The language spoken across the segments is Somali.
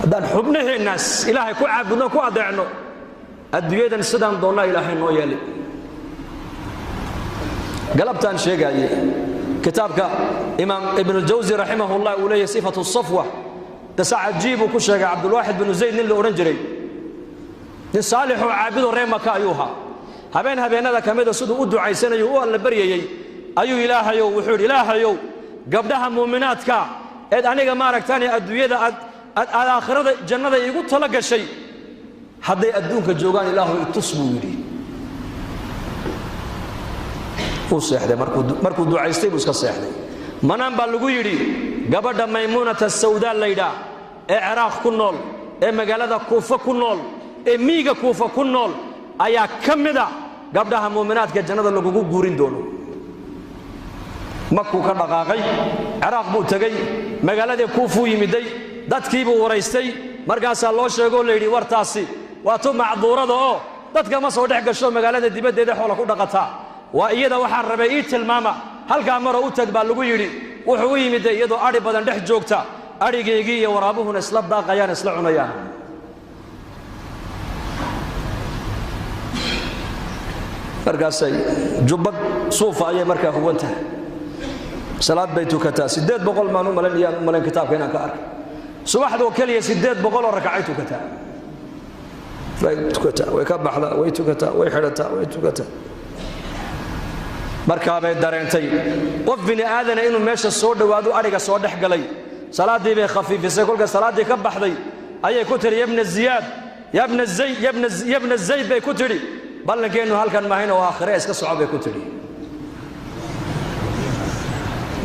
haddaan xubnaheennaas ilaahay ku caabudno ku adeecno adduunyadan sidaan doonnaa ilaahay noo yeeli galabtaan sheegaaye kitaabka imaam ibn al-Jawzi rahimahullah uu leeyahay sifatu safwa dasa cajiib ku sheegay Abdulwahid bin Zayd nin la oran jiray nin saalix oo caabido reemaka ayuha habeenada kamida sidoo u ducaysanayo oo alla baryayay ayuu ilaahayow wuxuu ilaahayow gabdhaha muuminaadka ee aniga ma aragtaan adduunyada aakhirada jannada igu tala gashay hadday adduunka joogan ilaahu itusbu yiri uu seexday markuu ducaystay buu iska seexday manaan baa lagu yiri gabadha maymunata sawda layda ee Ciraaq ku nool ee magaalada Kuufa ku nool ee miiga Kuufa ku nool ayaa kamida gabdhaha muuminaadka jannada lagu guurin doono makku ka dhaqaaqay Ciraaq buu tagay magaalada Kuufa yimiday dadkii buu wareystay markaas loo sheegay leeydi wartaasi waa tu macduurada oo dadka ma soo dhex gasho magaalada dibadeeda xoolo ku dhaqata waa iyada waxaan rabay ii tilmaama halka mar uu tag baa lagu yiri wuxuu yimid iyadoo ari badan dhex joogta arigeegii iyo waraabuhuna isla daaqayaan isla cunayaan markaasay jubbad suufa ay markaa huwanta salaad baytu kata 800 maanu malan kitaabka inaan ka arko subaxdu kaliya 800 oo rak'aytu kata way ka baxda way tukata way xirata way tukata markaa bay dareentay qof bini aadan inuu meesha soo dhawaado ariga soo dhex galay salaadii bay khafiifisay kulka salaadii ka baxday ayay ku tiri ibn Ziyad ibn Zayd bay ku tiri ballankeenu halkan ma hayno aakhire iska socod bay ku tiri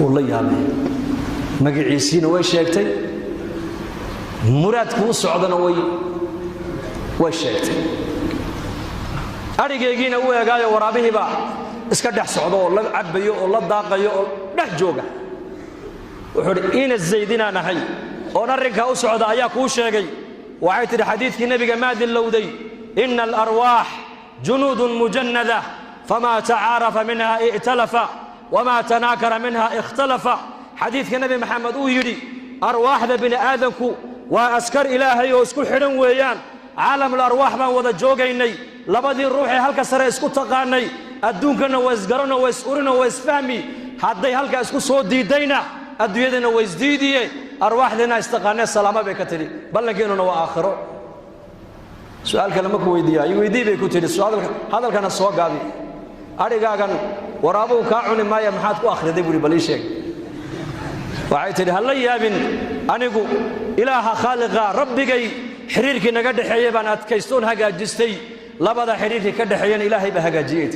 wallahi yaabay magaciisina way sheegtay muraadku socdana way sheegtay arigeegina uu eegaayo waraabihiba iska dhex socdo oo la cabayo oo la daaqayo oo dhex jooga wuxuu in Zaydina nahay oo arinka u socda ayaa ku sheegay waxay tiri xadiiskii nabiga maadin lowday inna al-arwah junudun mujannada fama ta'arafa minha i'talafa wama tanakara minha ikhtalafa xadiiskii nabi maxamed uu yiri arwaahda bini aadanku waa askar ilaahay oo isku xidhan weeyaan عالم الأرواح بان ودا جوغيني لبدي روحي هلكا سره اسكو تقاني ادونكنا واسغرنا واسورنا واسفهمي حدي هلكا اسكو سو ديدينا ادويدنا واسديديه ارواحنا استقانه سلامه بكتري بلنكيننا واخره سؤال كلمه كويديا يويدي بكتري سؤال هذا كان سو غادي اريغاغن ورابو كا cuni maaya maxaad ku akhriday buri bali sheeg waxay tiri hal yaabin anigu ilaaha khaliqa rabbigay xiriirkii naga dhaxeeyay baan adkaystoon hagaajistay labada xiriirkii ka dhaxeeyay ilaahay ba hagaajiyay